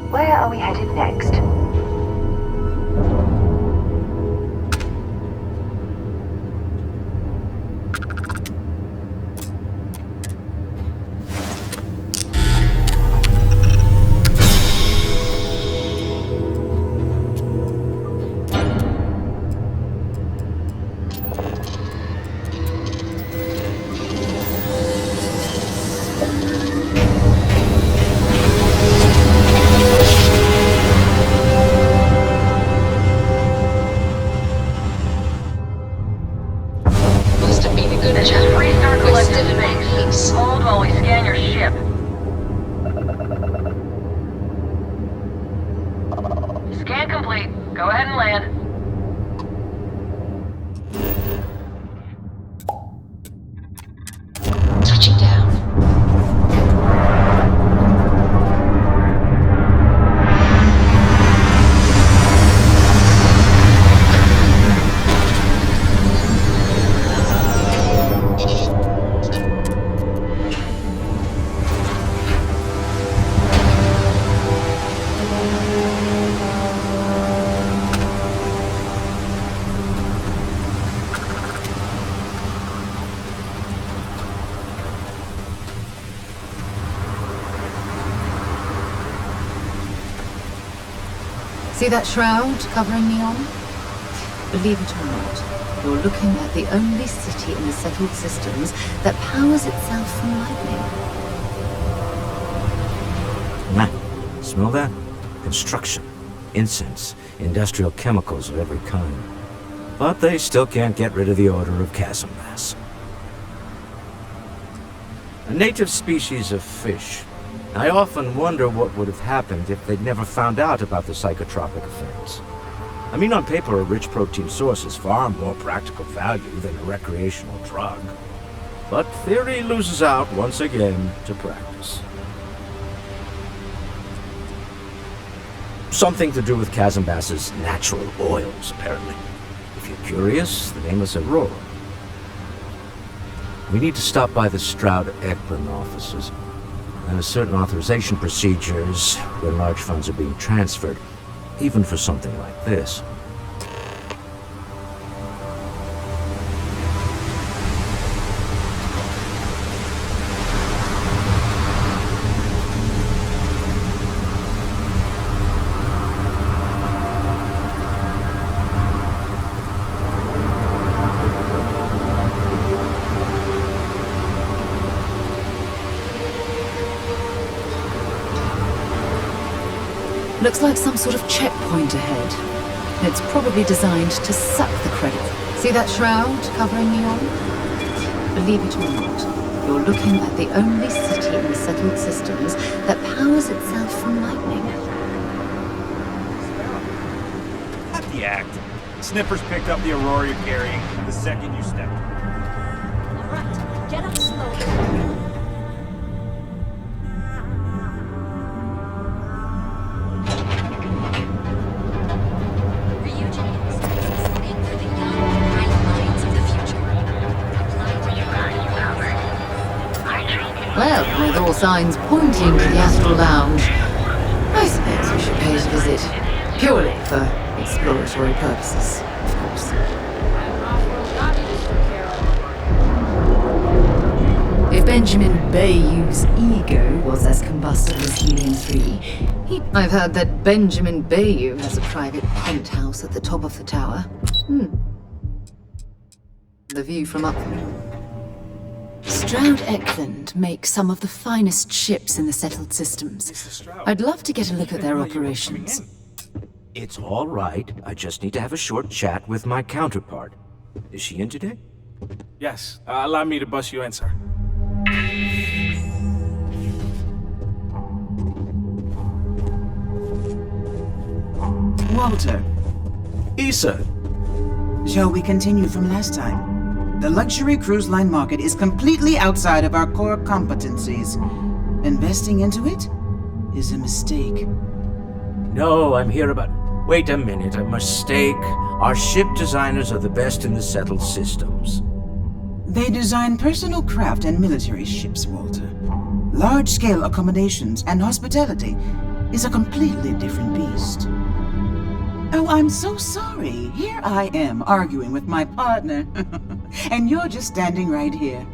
Where are we headed next? See that shroud covering Neon? Believe it or not, you're looking at the only city in the settled systems that powers itself from lightning. Nah, smell that? Construction, incense, industrial chemicals of every kind. But they still can't get rid of the odor of chasm mass. A native species of fish. I often wonder what would have happened if they'd never found out about the psychotropic effects. I mean, on paper, a rich protein source is far more practical value than a recreational drug. But theory loses out once again to practice. Something to do with chasm bass's natural oils, apparently. If you're curious, the name is Aurora. We need to stop by the Stroud-Ekman offices. There are certain authorization procedures when large funds are being transferred, even for something like this. Looks like some sort of checkpoint ahead. It's probably designed to suck the credit. See that shroud covering Neon? Believe it or not, you're looking at the only city in the settled systems that powers itself from lightning. Not the act. Sniffers picked up the Aurora you're carrying the second you stepped. All right, get up slowly. Well, with all signs pointing to the Astral Lounge, I suppose we should pay it a visit. Purely for exploratory purposes, of course. If Benjamin Bayou's ego was as combustible as helium-3, I've heard that Benjamin Bayou has a private penthouse at the top of the tower. The view from up there. Stroud-Ekman makes some of the finest ships in the settled systems. I'd love to get a look at their operations. It's all right. I just need to have a short chat with my counterpart. Is she in today? Yes, allow me to bust you in, sir. Walter, Issa! shall we continue from last time? The luxury cruise line market is completely outside of our core competencies. Investing into it is a mistake. No, I'm here about... Wait a minute, a mistake. Our ship designers are the best in the settled systems. They design personal craft and military ships, Walter. Large-scale accommodations and hospitality. is a completely different beast. Oh, I'm so sorry. Here I am arguing with my partner, and you're just standing right here.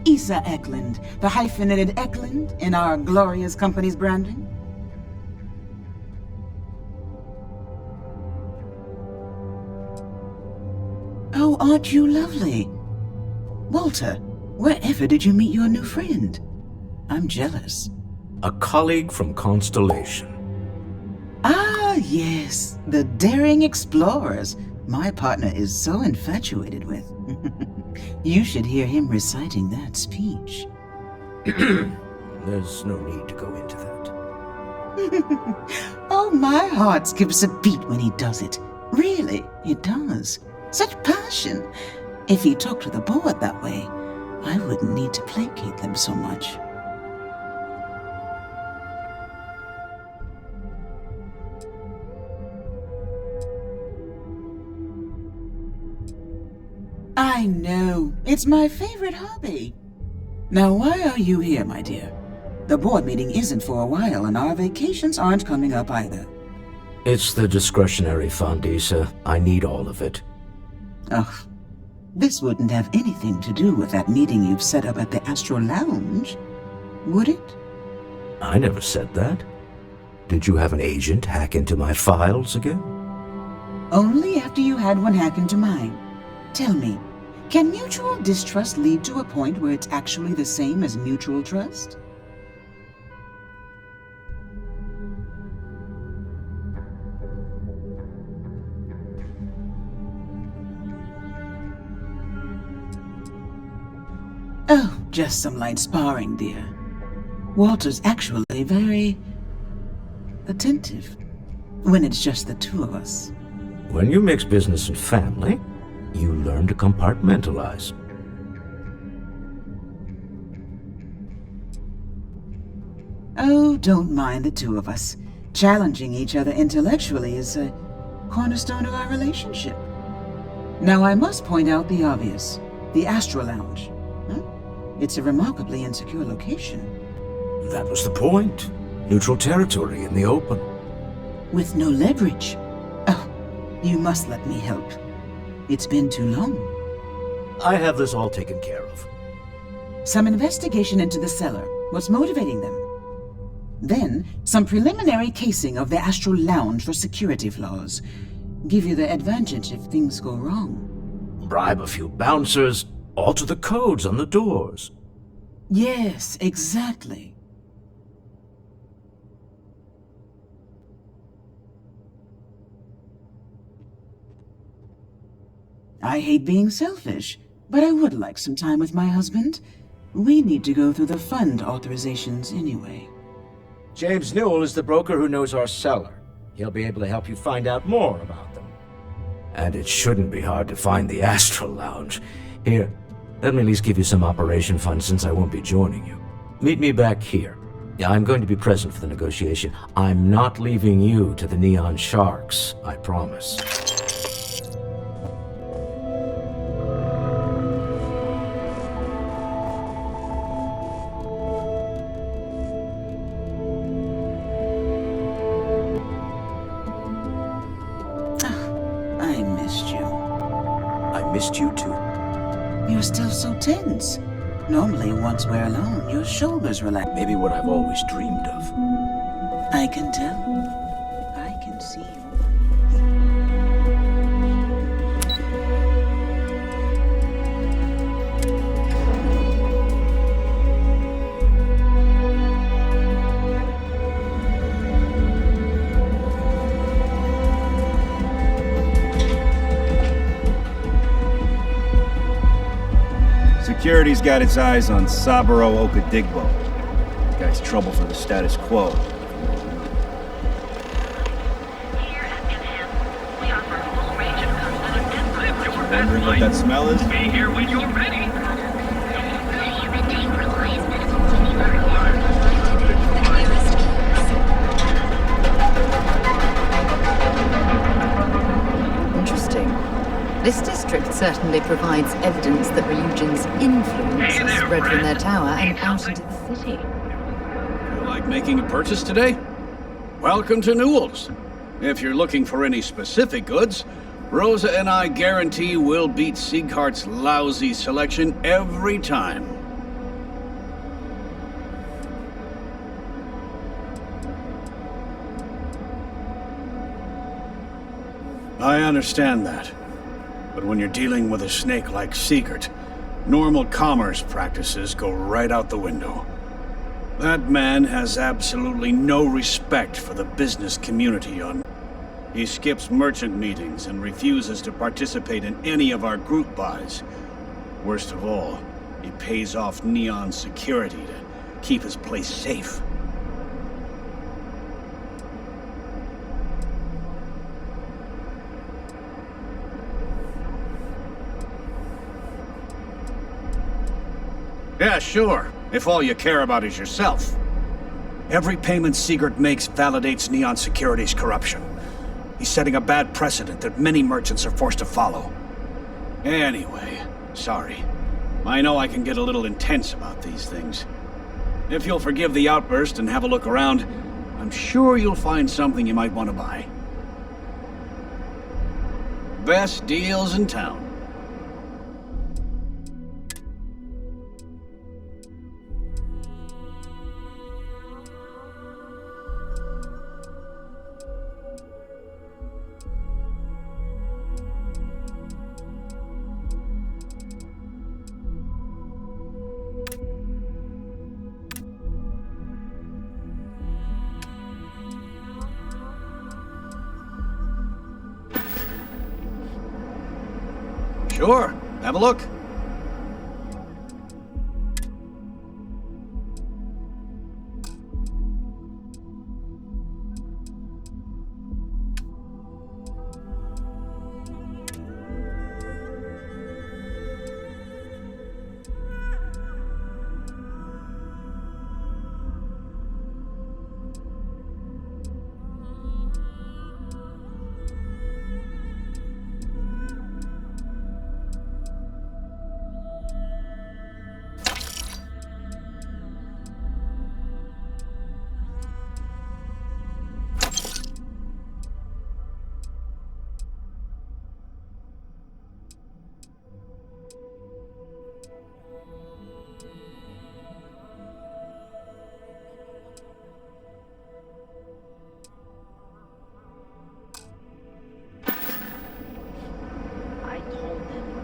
Issa Eklund, the hyphenated Eklund in our glorious company's branding. Oh, aren't you lovely? Walter, wherever did you meet your new friend? I'm jealous. A colleague from Constellation. Ah, yes, the daring explorers my partner is so infatuated with. You should hear him reciting that speech. There's no need to go into that. Oh, my heart skips a beat when he does it. Really, it does. Such passion. If he talked to the board that way, I wouldn't need to placate them so much. I know. It's my favorite hobby. Now, why are you here, my dear? The board meeting isn't for a while, and our vacations aren't coming up either. It's the discretionary fund, Issa. I need all of it. Ugh. This wouldn't have anything to do with that meeting you've set up at the Astro Lounge, would it? I never said that. Did you have an agent hack into my files again? Only after you had one hack into mine. Tell me, can mutual distrust lead to a point where it's actually the same as mutual trust? Oh, just some light sparring, dear. Walter's actually very attentive when it's just the two of us. When you mix business and family, you learn to compartmentalize. Oh, don't mind the two of us. Challenging each other intellectually is a cornerstone of our relationship. Now, I must point out the obvious. The Astro Lounge. It's a remarkably insecure location. That was the point. Neutral territory in the open. With no leverage. Oh, you must let me help. It's been too long. I have this all taken care of. Some investigation into the cellar. What's motivating them? Then, some preliminary casing of the Astral Lounge for security flaws. Give you the advantage if things go wrong. Bribe a few bouncers, alter the codes on the doors. Yes, exactly. I hate being selfish, but I would like some time with my husband. We need to go through the fund authorizations anyway. James Newell is the broker who knows our cellar. He'll be able to help you find out more about them. And it shouldn't be hard to find the Astral Lounge. Here, let me at least give you some operation funds since I won't be joining you. Meet me back here. I'm going to be present for the negotiation. I'm not leaving you to the Neon Sharks, I promise. I missed you. I missed you too. You're still so tense. Normally, once we're alone, your shoulders relax. Maybe what I've always dreamed of. I can tell. I can see you. Security's got its eyes on Saburo Okadigbo. Guy's trouble for the status quo. Here at NM, we offer a full range of cosmetic and Wondering what that smell is? Be here when you're ready. Interesting. This district certainly provides evidence that Religion's influence has spread from their tower and out into the city. You like making a purchase today? Welcome to Newell's. If you're looking for any specific goods, Rosa and I guarantee we'll beat Sieghart's lousy selection every time. I understand that. But when you're dealing with a snake like Siegert, normal commerce practices go right out the window. That man has absolutely no respect for the business community on... He skips merchant meetings and refuses to participate in any of our group buys. Worst of all, he pays off Neon security to keep his place safe. Yeah, sure, if all you care about is yourself. Every payment Siegert makes validates Neon Security's corruption. He's setting a bad precedent that many merchants are forced to follow. Anyway, sorry. I know I can get a little intense about these things. If you'll forgive the outburst and have a look around, I'm sure you'll find something you might want to buy. Best deals in town. Sure, have a look.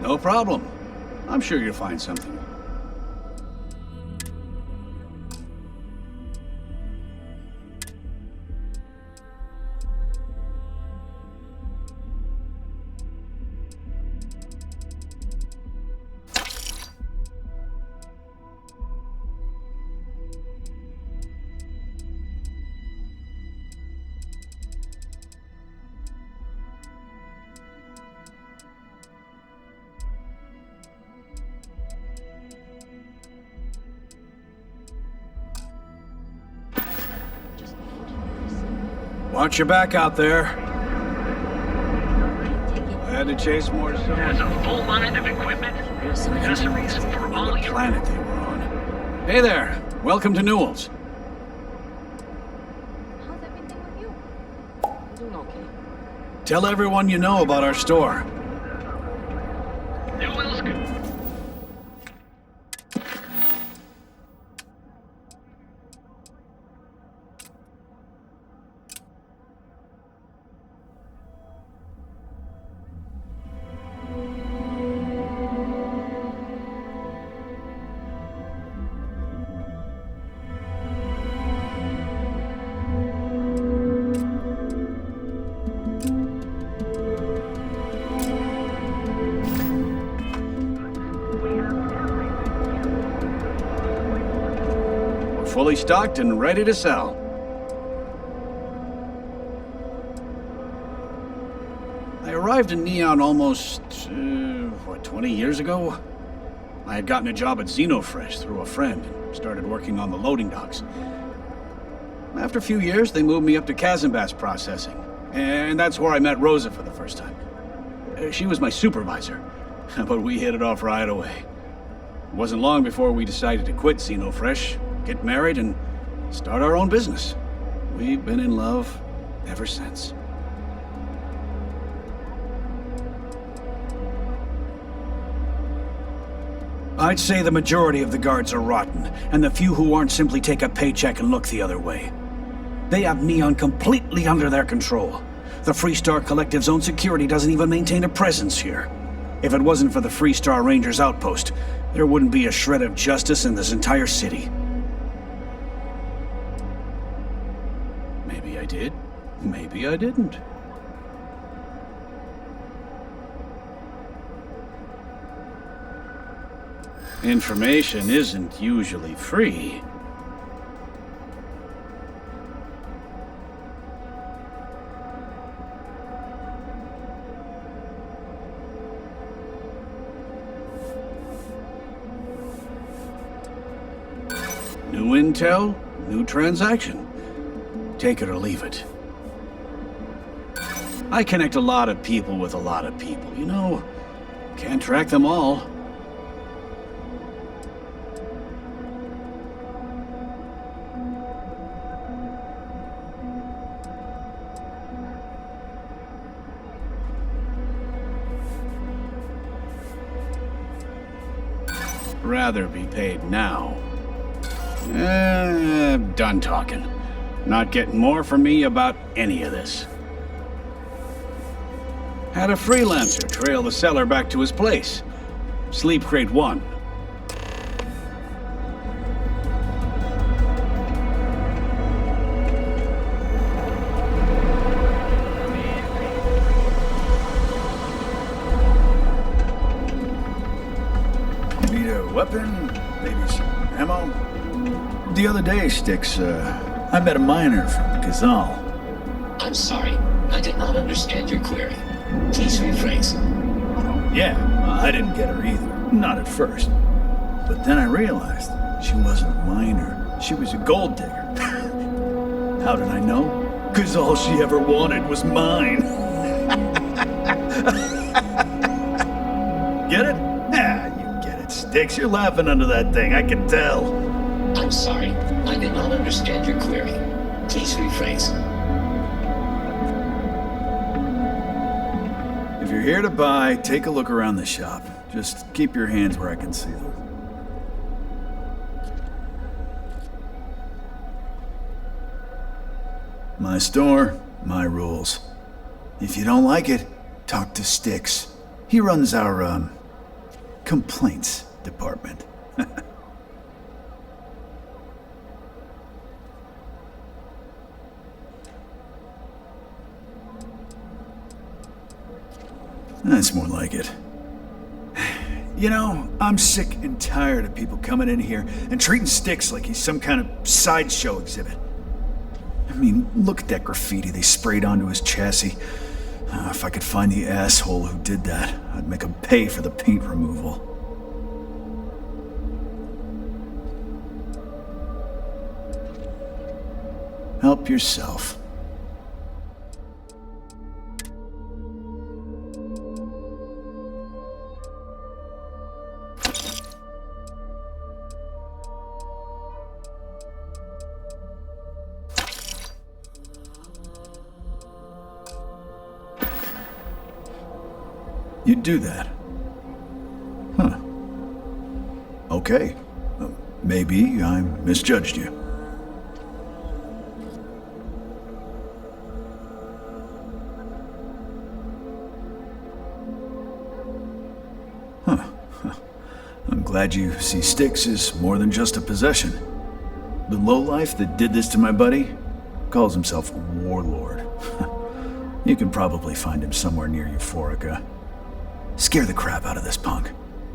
No problem. I'm sure you'll find something. Watch your back out there. I had to chase more Has a full line of equipment, accessories for all the your... planet they were on. Hey there, welcome to Newell's. How's everything with you? I'm doing okay. Tell everyone you know about our store. Newell's good. Fully stocked and ready to sell. I arrived in Neon almost, 20 years ago? I had gotten a job at Xenofresh through a friend and started working on the loading docks. After a few years, they moved me up to Kazanbas processing, and that's where I met Rosa for the first time. She was my supervisor, but we hit it off right away. It wasn't long before we decided to quit Xenofresh, get married, and start our own business. we've been in love ever since. I'd say the majority of the guards are rotten, and the few who aren't simply take a paycheck and look the other way. They have Neon completely under their control. The Freestar Collective's own security doesn't even maintain a presence here. If it wasn't for the Freestar Rangers outpost, there wouldn't be a shred of justice in this entire city. Maybe I did, maybe I didn't. Information isn't usually free. New intel, new transaction. Take it or leave it. I connect a lot of people with a lot of people, you know. Can't track them all. Rather be paid now. Done talking. Not getting more from me about any of this. Had a freelancer trail the seller back to his place. Sleep crate 1. Need a weapon? Maybe some ammo? The other day, Styx, I met a miner from Gazal. I'm sorry, I did not understand your query. Please rephrase. Yeah, I didn't get her either. Not at first. But then I realized she wasn't a miner. She was a gold digger. How did I know? 'Cause all she ever wanted was mine. Get it? Yeah, you get it, Styx. You're laughing under that thing, I can tell. I'm sorry, I did not understand your query. Please rephrase. If you're here to buy, take a look around the shop. Just keep your hands where I can see them. My store, my rules. If you don't like it, talk to Styx. He runs our, complaints department. That's more like it. You know, I'm sick and tired of people coming in here and treating Styx like he's some kind of sideshow exhibit. I mean, look at that graffiti they sprayed onto his chassis. If I could find the asshole who did that, I'd make him pay for the paint removal. Help yourself. You'd do that? Huh. Okay. Maybe I misjudged you. Huh. I'm glad you see Styx as more than just a possession. The lowlife that did this to my buddy calls himself a warlord. You can probably find him somewhere near Euphorica. Scare the crap out of this punk,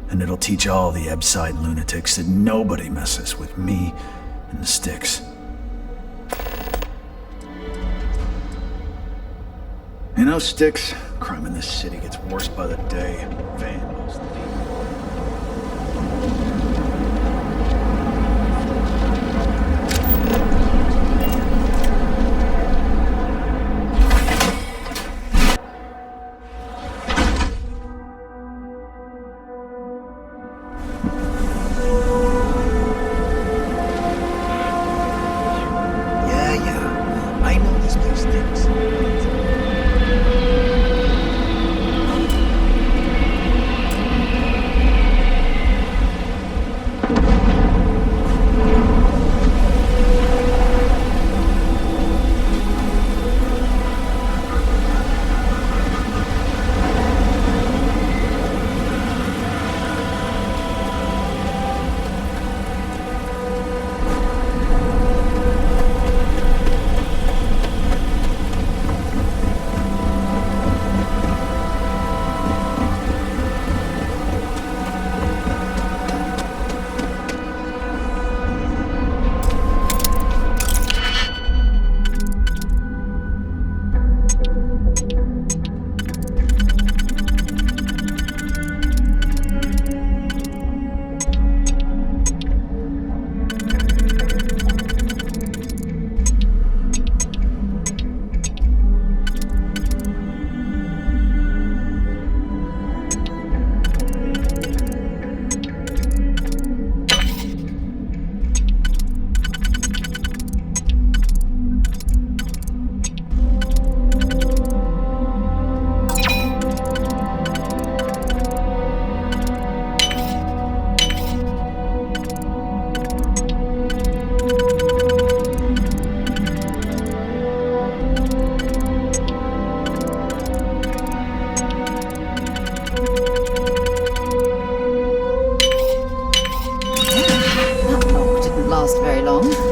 and it'll teach all the Ebside lunatics that nobody messes with me and the Styx. You know, Styx, crime in this city gets worse by the day. Vandals, last very long.